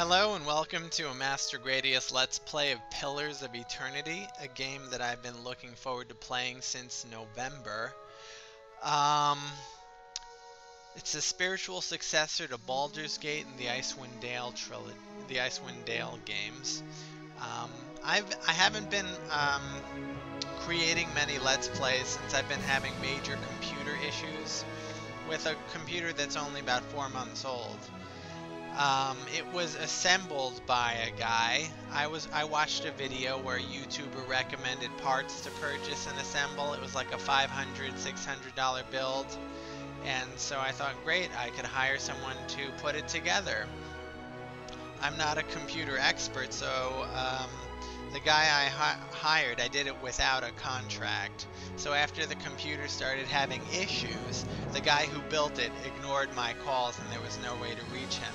Hello and welcome to a Master Gradius Let's Play of Pillars of Eternity, a game that I've been looking forward to playing since November. It's a spiritual successor to Baldur's Gate and the Icewind Dale trilogy, the Icewind Dale games. I haven't been creating many Let's Plays since I've been having major computer issues with a computer that's only about 4 months old. It was assembled by a guy. I watched a video where a YouTuber recommended parts to purchase and assemble. It was like a $500, $600 build. And so I thought, great, I could hire someone to put it together. I'm not a computer expert, so the guy I hired, I did it without a contract. So after the computer started having issues, the guy who built it ignored my calls and there was no way to reach him.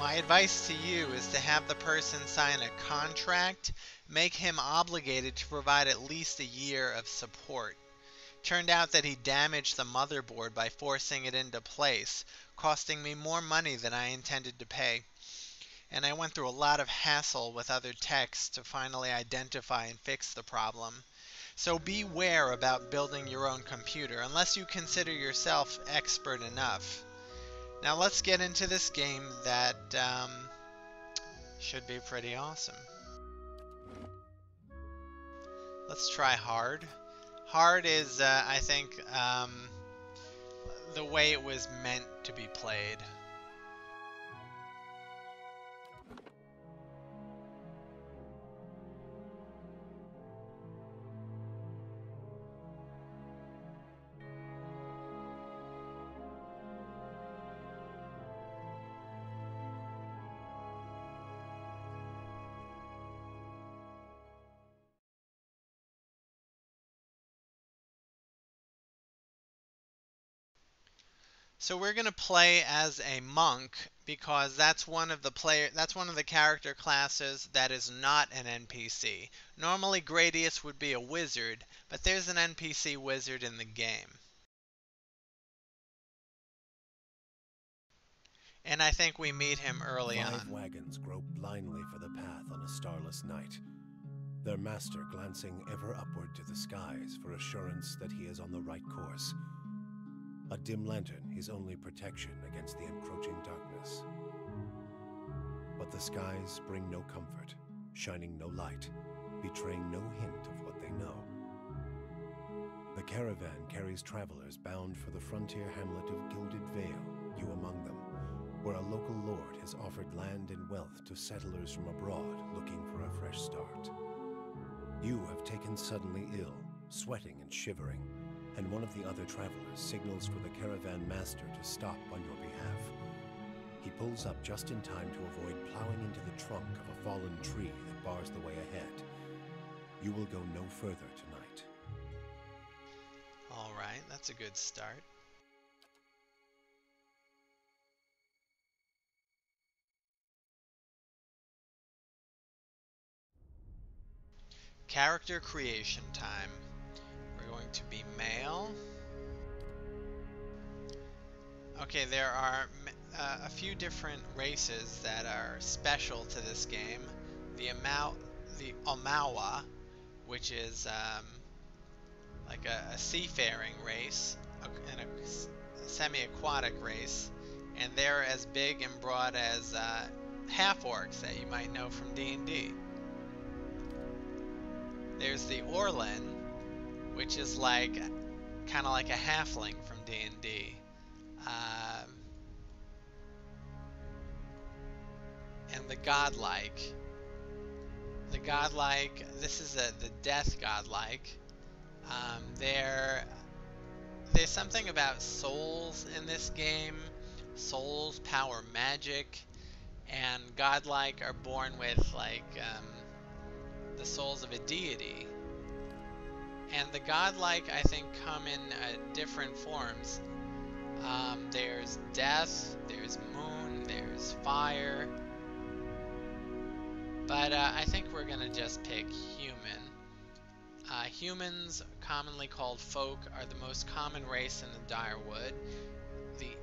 My advice to you is to have the person sign a contract, make him obligated to provide at least a year of support. Turned out that he damaged the motherboard by forcing it into place, costing me more money than I intended to pay. And I went through a lot of hassle with other techs to finally identify and fix the problem. So beware about building your own computer, unless you consider yourself expert enough. Now let's get into this game that should be pretty awesome. Let's try hard. Hard is, I think, the way it was meant to be played. So we're going to play as a monk because that's one of the character classes that is not an NPC. Normally Gradius would be a wizard, but there's an NPC wizard in the game. And I think we meet him early on. 5 wagons grope blindly for the path on a starless night, their master glancing ever upward to the skies for assurance that he is on the right course. A dim lantern his only protection against the encroaching darkness. But the skies bring no comfort, shining no light, betraying no hint of what they know. The caravan carries travelers bound for the frontier hamlet of Gilded Vale, you among them, where a local lord has offered land and wealth to settlers from abroad looking for a fresh start. You have taken suddenly ill, sweating and shivering, and one of the other travelers signals for the caravan master to stop on your behalf. He pulls up just in time to avoid plowing into the trunk of a fallen tree that bars the way ahead. You will go no further tonight. All right, that's a good start. Character creation time. We're going to be male. Okay, there are a few different races that are special to this game. The Omawa, which is like a seafaring race, and a semi-aquatic race, and they're as big and broad as half-orcs that you might know from D&D. There's the Orlan, which is like kind of like a halfling from D&D. And the godlike. The godlike, this is the death godlike. There's something about souls in this game. Souls power magic, and godlike are born with like the souls of a deity. And the godlike, I think, come in different forms. There's death, there's moon, there's fire. But I think we're going to just pick human. Humans, commonly called folk, are the most common race in the Direwood. The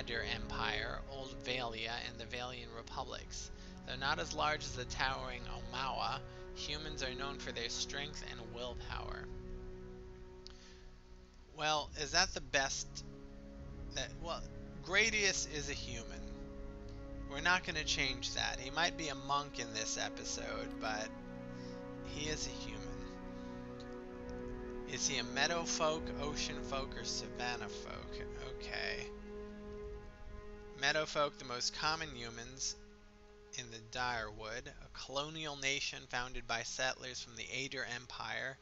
Aider Empire, Old Valia, and the Valian Republics. Though not as large as the towering Omawa, humans are known for their strength and willpower. Well, is that the best well, Gradius is a human. We're not going to change that. He might be a monk in this episode, but he is a human. Is he a meadow folk, ocean folk, or savanna folk? Okay. Meadow folk, the most common humans in the Direwood, a colonial nation founded by settlers from the Aider Empire.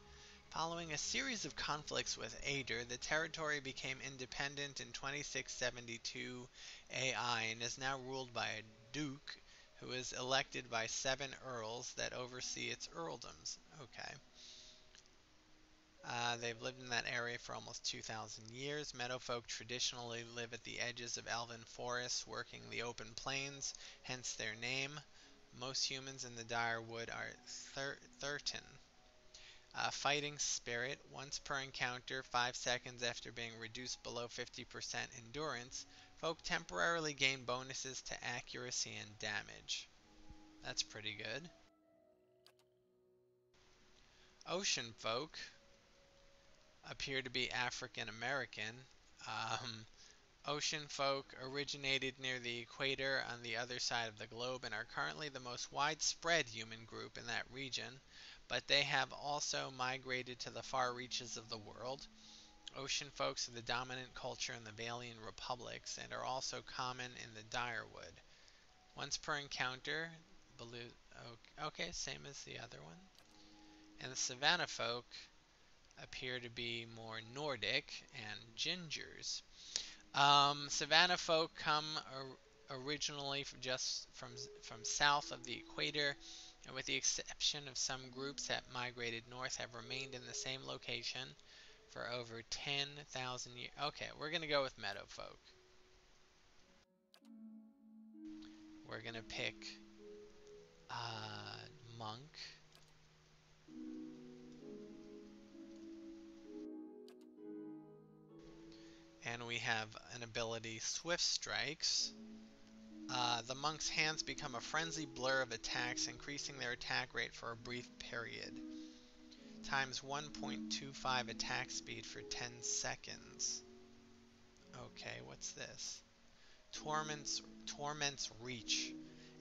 Following a series of conflicts with Aider, the territory became independent in 2672 AI and is now ruled by a duke who is elected by 7 earls that oversee its earldoms. Okay. They've lived in that area for almost 2,000 years. Meadowfolk traditionally live at the edges of elven forests, working the open plains, hence their name. Most humans in the Direwood are Thurton. Fighting spirit. Once per encounter, 5 seconds after being reduced below 50% endurance, folk temporarily gain bonuses to accuracy and damage. That's pretty good. Ocean folk appear to be African American. Ocean folk originated near the equator on the other side of the globe and are currently the most widespread human group in that region, but they have also migrated to the far reaches of the world. Ocean folks are the dominant culture in the Valian Republics and are also common in the Direwood. Once per encounter, okay, same as the other one. And the Savannah folk appear to be more Nordic and gingers. Savannah folk come originally just from south of the equator, and with the exception of some groups that migrated north, have remained in the same location for over 10,000 years. Okay, we're going to go with meadow folk. We're going to pick monk. And we have an ability, Swift Strikes. The monk's hands become a frenzied blur of attacks, increasing their attack rate for a brief period. Times 1.25 attack speed for 10 seconds. Okay, what's this? Torment's Reach.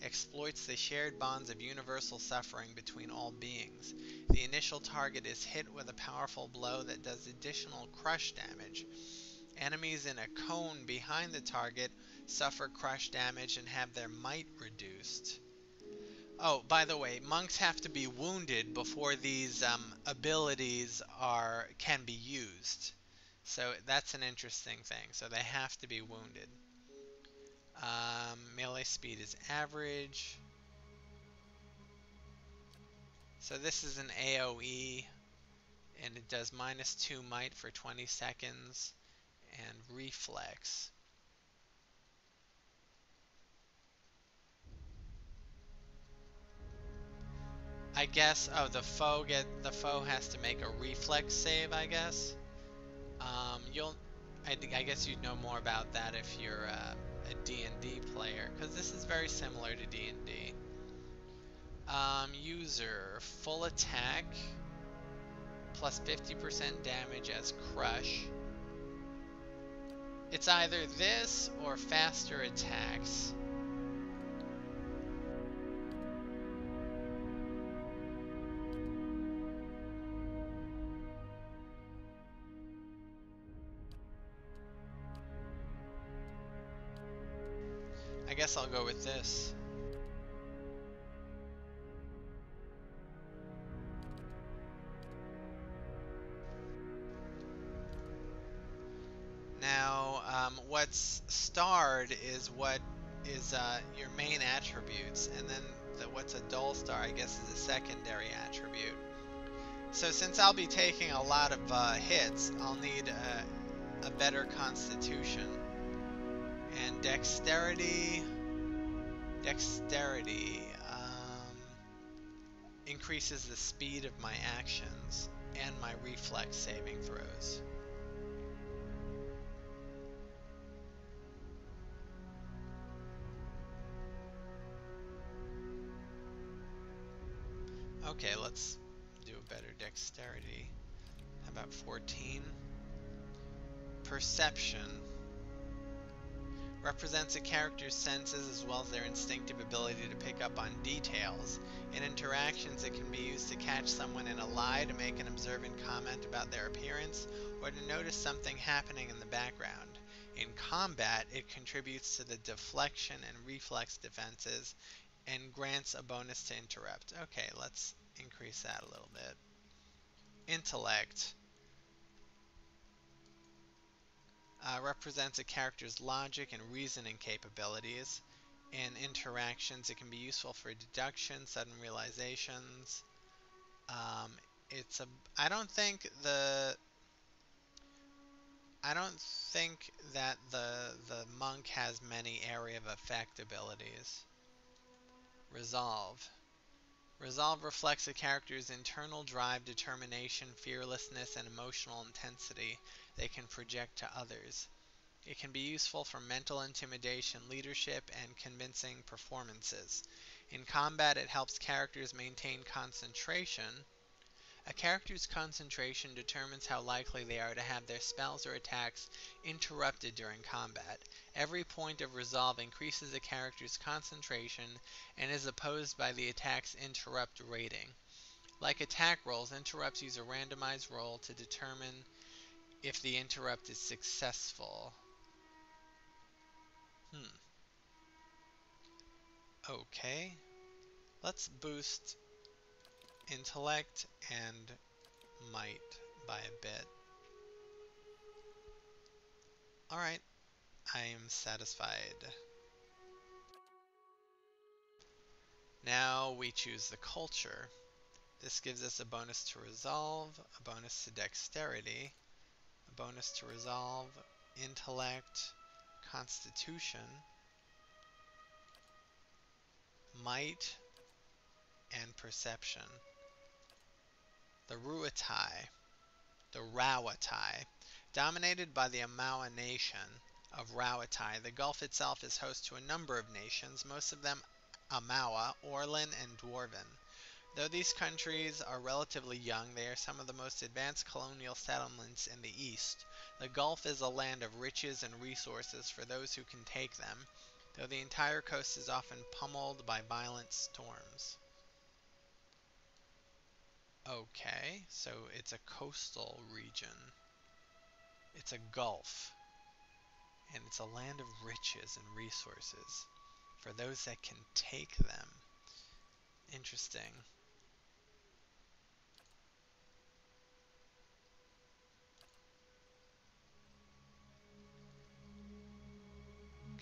Exploits the shared bonds of universal suffering between all beings. The initial target is hit with a powerful blow that does additional crush damage. Enemies in a cone behind the target suffer crush damage and have their might reduced. Oh, by the way, monks have to be wounded before these abilities can be used. So that's an interesting thing. So they have to be wounded. Melee speed is average. So this is an AoE, and it does -2 might for 20 seconds, and reflex. I guess, oh, the foe has to make a reflex save, I guess. I guess you'd know more about that if you're a D&D player, because this is very similar to D&D. User, full attack, plus 50% damage as crush. It's either this or faster attacks. I guess I'll go with this. Now, what's starred is what is your main attributes, and then what's a dull star, I guess, is a secondary attribute. So since I'll be taking a lot of hits, I'll need a better constitution. And dexterity increases the speed of my actions and my reflex saving throws. Okay, let's do a better dexterity. How about 14? Perception. Represents a character's senses as well as their instinctive ability to pick up on details. In interactions, it can be used to catch someone in a lie, to make an observant comment about their appearance, or to notice something happening in the background. In combat, it contributes to the deflection and reflex defenses and grants a bonus to interrupt. Okay, let's increase that a little bit. Intellect. Represents a character's logic and reasoning capabilities. In interactions, it can be useful for deduction, sudden realizations. It's a. I don't think that the monk has many area of effect abilities. Resolve. Resolve reflects a character's internal drive, determination, fearlessness, and emotional intensity they can project to others. It can be useful for mental intimidation, leadership, and convincing performances. In combat, it helps characters maintain concentration. A character's concentration determines how likely they are to have their spells or attacks interrupted during combat. Every point of resolve increases a character's concentration and is opposed by the attack's interrupt rating. Like attack rolls, interrupts use a randomized roll to determine if the interrupt is successful. Okay. Let's boost intellect and might by a bit. Alright, I am satisfied. Now we choose the culture. This gives us a bonus to resolve, a bonus to dexterity, a bonus to resolve, intellect, constitution, might, and perception. The Rauatai. Dominated by the Amawa nation of Rauatai, the Gulf itself is host to a number of nations, most of them Amawa, Orlan, and Dwarven. Though these countries are relatively young, they are some of the most advanced colonial settlements in the east. The Gulf is a land of riches and resources for those who can take them, though the entire coast is often pummeled by violent storms. Okay, so it's a coastal region. It's a gulf. And it's a land of riches and resources for those that can take them. Interesting.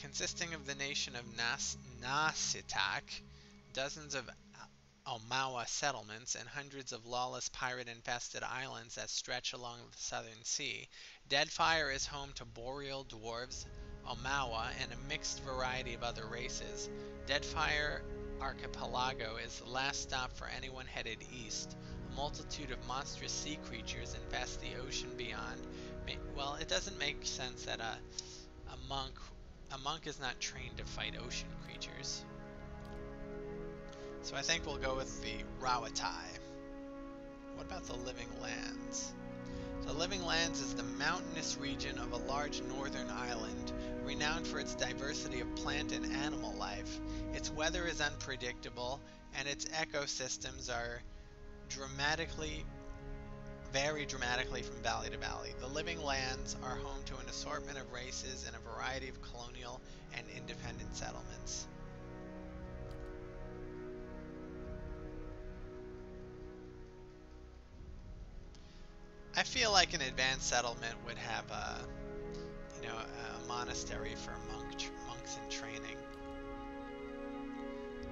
Consisting of the nation of Nasitak, dozens of Omawa settlements, and hundreds of lawless pirate-infested islands that stretch along the southern sea, Deadfire is home to boreal dwarves, Omawa, and a mixed variety of other races. Deadfire Archipelago is the last stop for anyone headed east. A multitude of monstrous sea creatures infest the ocean beyond. Well, it doesn't make sense that a monk is not trained to fight ocean creatures. So I think we'll go with the Rauatai. What about the Living Lands? The Living Lands is the mountainous region of a large northern island, renowned for its diversity of plant and animal life. Its weather is unpredictable, and its ecosystems are vary dramatically from valley to valley. The Living Lands are home to an assortment of races and a variety of colonial and independent settlements. I feel like an advanced settlement would have a monastery for monks in training.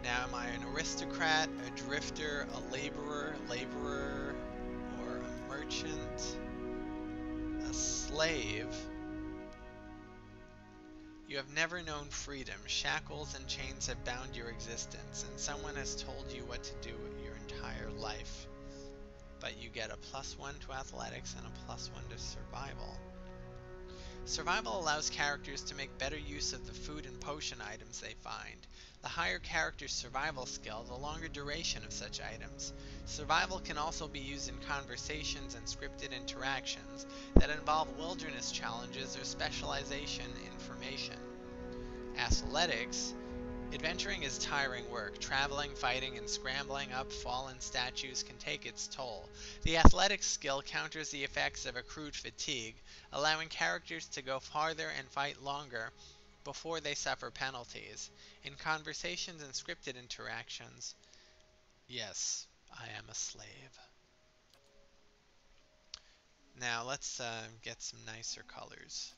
Now, am I an aristocrat, a drifter, a laborer, or a merchant, a slave? You have never known freedom. Shackles and chains have bound your existence, and someone has told you what to do with your entire life. But you get a +1 to athletics and a +1 to survival. Survival allows characters to make better use of the food and potion items they find. The higher character's survival skill, the longer duration of such items. Survival can also be used in conversations and scripted interactions that involve wilderness challenges or specialization information. Athletics. Adventuring is tiring work. Traveling, fighting, and scrambling up fallen statues can take its toll. The athletics skill counters the effects of accrued fatigue, allowing characters to go farther and fight longer before they suffer penalties. In conversations and scripted interactions, yes, I am a slave. Now let's get some nicer colors.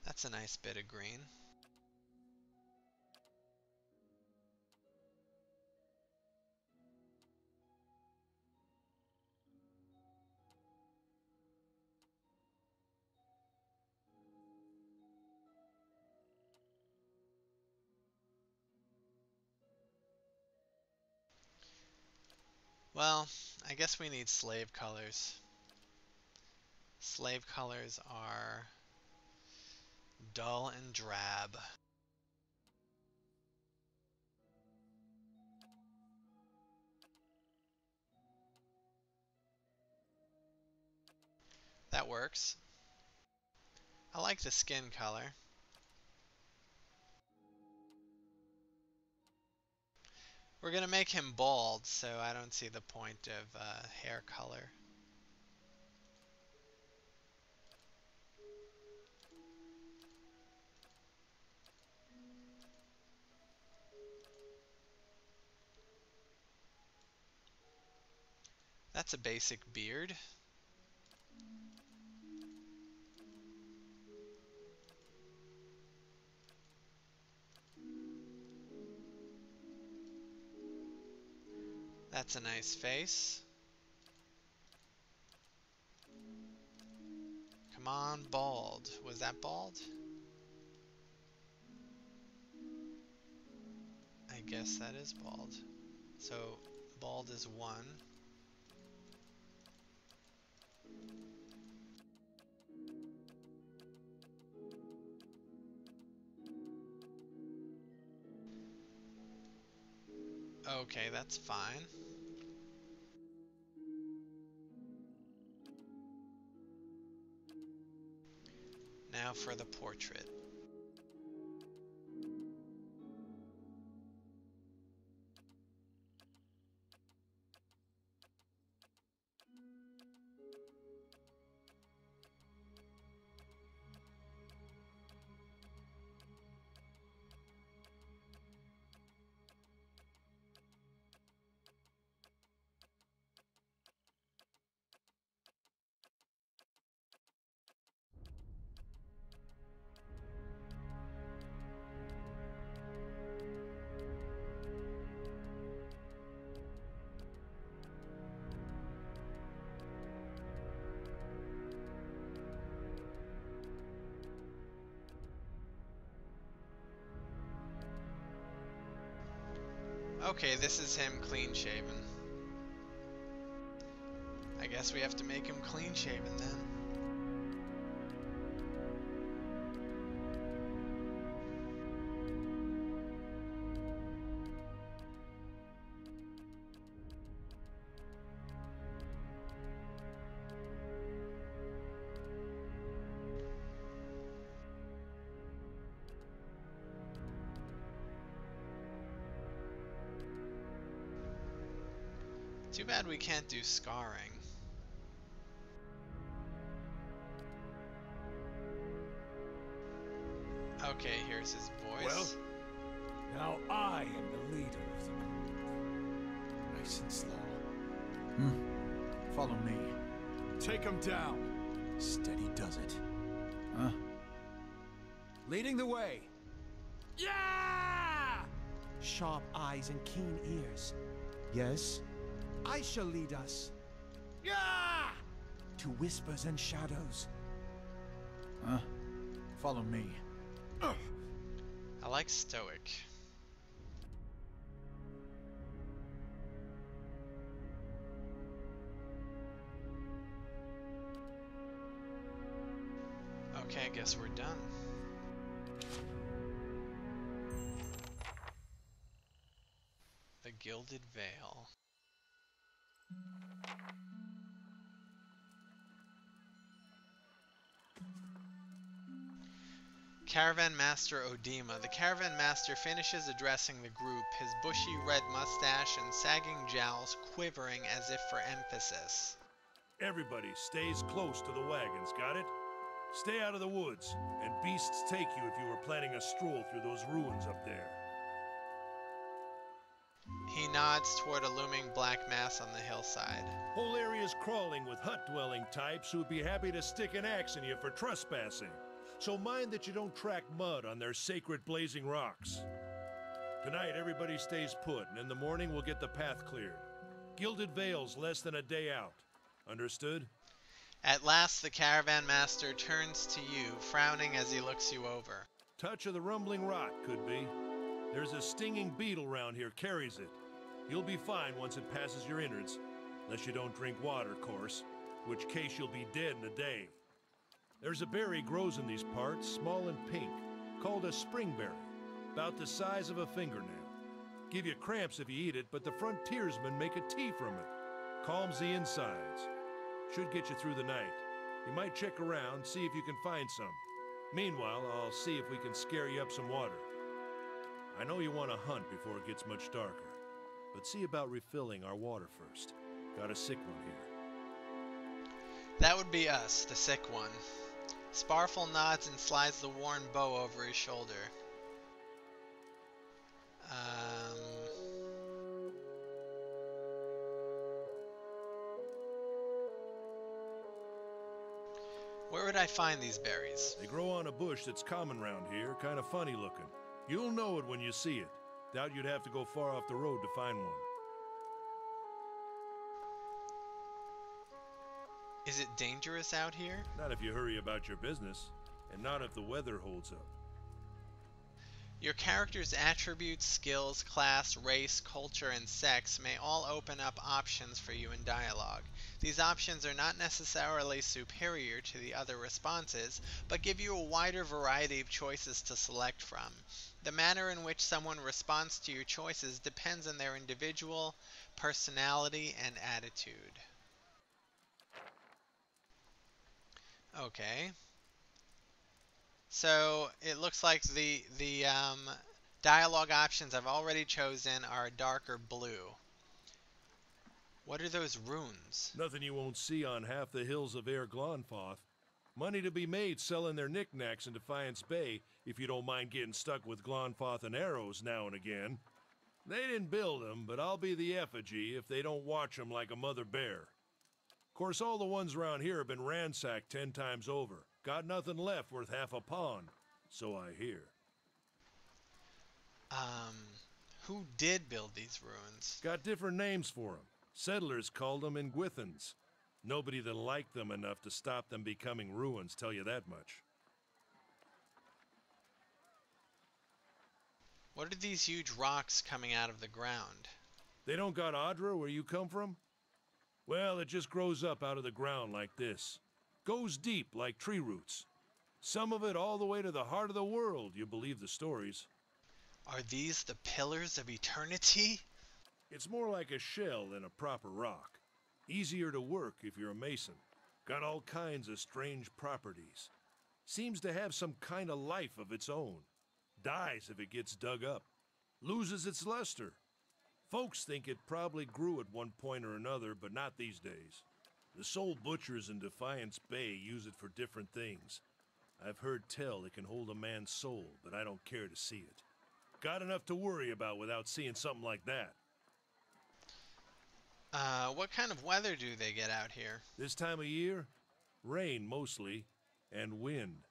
That's a nice bit of green. Well, I guess we need slave colors. Slave colors are dull and drab. That works. I like the skin color. We're gonna make him bald, so I don't see the point of hair color. That's a basic beard. That's a nice face. Come on, bald. Was that bald? I guess that is bald. So, bald is 1. Okay, that's fine. Now for the portrait. Okay, this is him clean shaven. I guess we have to make him clean shaven then. Too bad we can't do scarring. Okay, here's his voice. Well, now I am the leader of the group. Nice and slow. Follow me. Take him down. Steady does it. Huh? Leading the way. Yeah! Sharp eyes and keen ears. Yes, I shall lead us Yeah! to whispers and shadows. Huh? Follow me. I like stoic. Okay, I guess we're done. The Gilded Veil. Caravan Master Odima. The Caravan Master finishes addressing the group, his bushy red mustache and sagging jowls quivering as if for emphasis. Everybody stays close to the wagons, got it? Stay out of the woods, and beasts take you if you were planning a stroll through those ruins up there. He nods toward a looming black mass on the hillside. Whole area's crawling with hut-dwelling types who'd be happy to stick an axe in you for trespassing. So mind that you don't track mud on their sacred blazing rocks. Tonight, everybody stays put, and in the morning we'll get the path cleared. Gilded Vale's less than a day out. Understood? At last, the Caravan Master turns to you, frowning as he looks you over. Touch of the rumbling rot, could be. There's a stinging beetle round here, carries it. You'll be fine once it passes your innards, unless you don't drink water, course, which case you'll be dead in a day. There's a berry grows in these parts, small and pink, called a springberry, about the size of a fingernail. Give you cramps if you eat it, but the frontiersmen make a tea from it. Calms the insides. Should get you through the night. You might check around, see if you can find some. Meanwhile, I'll see if we can scare you up some water. I know you want to hunt before it gets much darker, but see about refilling our water first. Got a sick one here. That would be us, the sick one. Sparful nods and slides the worn bow over his shoulder. Where would I find these berries? They grow on a bush that's common round here, kind of funny looking. You'll know it when you see it. Doubt you'd have to go far off the road to find one. Is it dangerous out here? Not if you hurry about your business, and not if the weather holds up. Your character's attributes, skills, class, race, culture, and sex may all open up options for you in dialogue. These options are not necessarily superior to the other responses, but give you a wider variety of choices to select from. The manner in which someone responds to your choices depends on their individual personality and attitude. Okay. So it looks like the dialogue options I've already chosen are darker blue. What are those runes? Nothing you won't see on half the hills of Air Glonfoth. Money to be made selling their knickknacks in Defiance Bay, if you don't mind getting stuck with Glonfoth and arrows now and again. They didn't build them, but I'll be the effigy if they don't watch them like a mother bear. Of course, all the ones around here have been ransacked 10 times over. Got nothing left worth half a pawn, so I hear. Who did build these ruins? Got different names for them. Settlers called them Ingwithans. Nobody that liked them enough to stop them becoming ruins, tell you that much. What are these huge rocks coming out of the ground? They don't got Adra where you come from? Well, it just grows up out of the ground like this. Goes deep like tree roots. Some of it all the way to the heart of the world, you believe the stories. Are these the pillars of eternity? It's more like a shell than a proper rock. Easier to work if you're a mason. Got all kinds of strange properties. Seems to have some kind of life of its own. Dies if it gets dug up. Loses its luster. Folks think it probably grew at one point or another, but not these days. The soul butchers in Defiance Bay use it for different things. I've heard tell it can hold a man's soul, but I don't care to see it. Got enough to worry about without seeing something like that. What kind of weather do they get out here? This time of year? Rain mostly, and wind.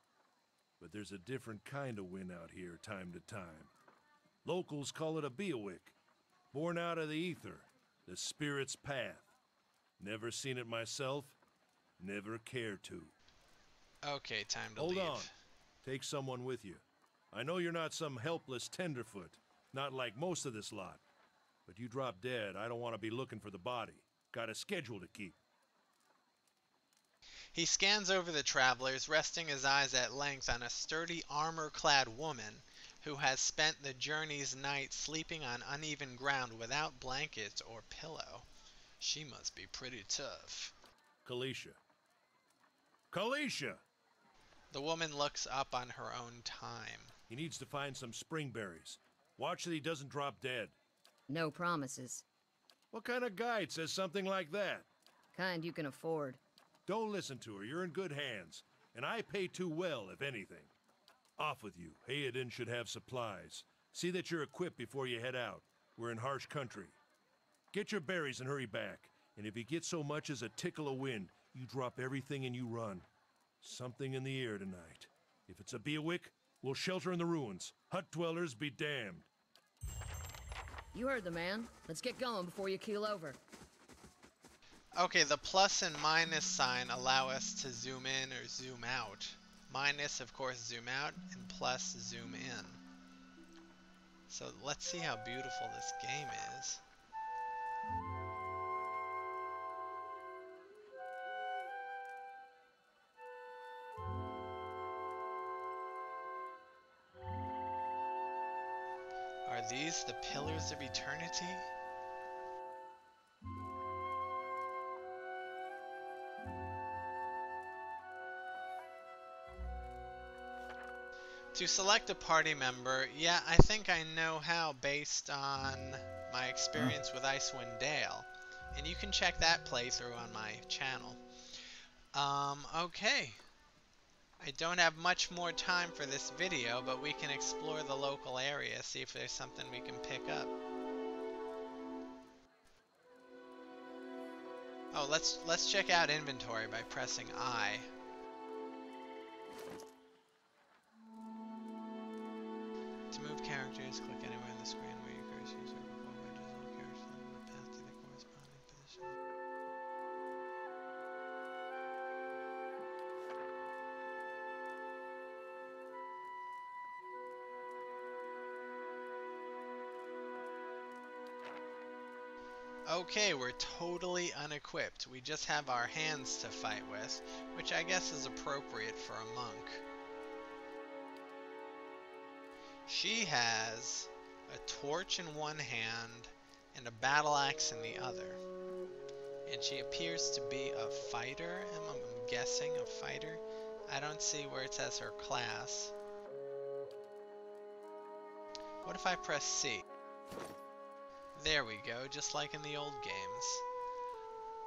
But there's a different kind of wind out here time to time. Locals call it a beawick, born out of the ether, the spirit's path. Never seen it myself, never cared to. Okay, time to Hold leave. on. Take someone with you. I know you're not some helpless tenderfoot, not like most of this lot. But you drop dead, I don't want to be looking for the body. Got a schedule to keep. He scans over the travelers, resting his eyes at length on a sturdy armor-clad woman who has spent the journey's night sleeping on uneven ground without blankets or pillow. She must be pretty tough. Kalisha. Kalisha! The woman looks up on her own time. He needs to find some springberries. Watch that he doesn't drop dead. No promises. What kind of guide says something like that? Kind you can afford. Don't listen to her. You're in good hands. And I pay too well, if anything. Off with you. Hayden should have supplies. See that you're equipped before you head out. We're in harsh country. Get your berries and hurry back. And if you get so much as a tickle of wind, you drop everything and you run. Something in the air tonight. If it's a Beawick, we'll shelter in the ruins. Hut dwellers be damned. You heard the man. Let's get going before you keel over. Okay, the plus and minus sign allow us to zoom in or zoom out. Minus, of course, zoom out, and plus, zoom in. So let's see how beautiful this game is. Are these the pillars of eternity? To select a party member, yeah, I think I know how based on my experience with Icewind Dale. And you can check that playthrough on my channel. Okay. I don't have much more time for this video, but we can explore the local area, see if there's something we can pick up. Oh, let's check out inventory by pressing I. To move characters, click anywhere on the screen where your cursor is over wedges on the character on the path to the corresponding position. Okay, we're totally unequipped. We just have our hands to fight with, which I guess is appropriate for a monk. She has a torch in one hand and a battle axe in the other. And she appears to be a fighter. I'm guessing a fighter. I don't see where it says her class. What if I press C? There we go, just like in the old games.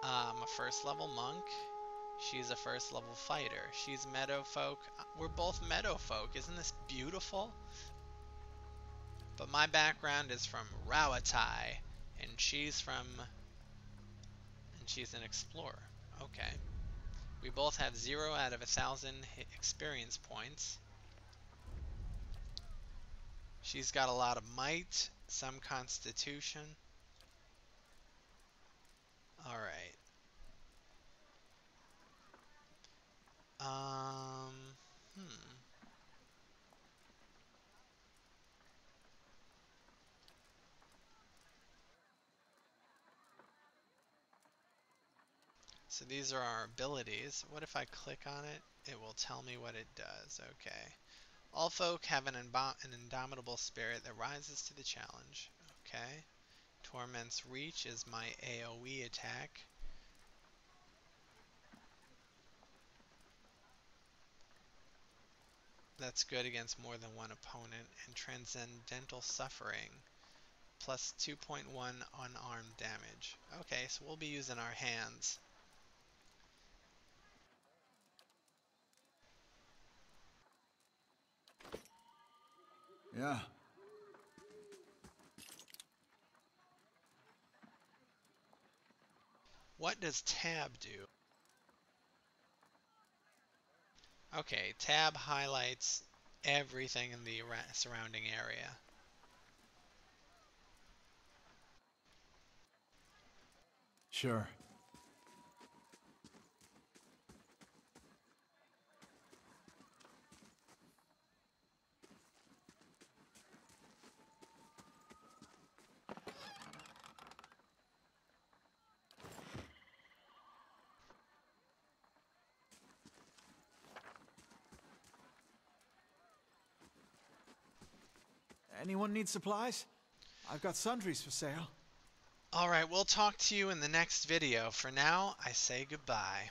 I'm a first level monk. She's a first level fighter. She's meadow folk. We're both meadow folk. Isn't this beautiful? But my background is from Rawatai, and she's an explorer. Okay. We both have 0 out of 1,000 experience points. She's got a lot of might, some constitution. Alright. So these are our abilities. What if I click on it? It will tell me what it does. Okay. All folk have an indomitable spirit that rises to the challenge. Okay. Torment's Reach is my AoE attack. That's good against more than one opponent. And Transcendental Suffering. Plus 2.1 unarmed damage. Okay, so we'll be using our hands. Yeah. What does tab do? Okay, tab highlights everything in the surrounding area. Sure. Anyone need supplies? I've got sundries for sale. Alright, we'll talk to you in the next video. For now, I say goodbye.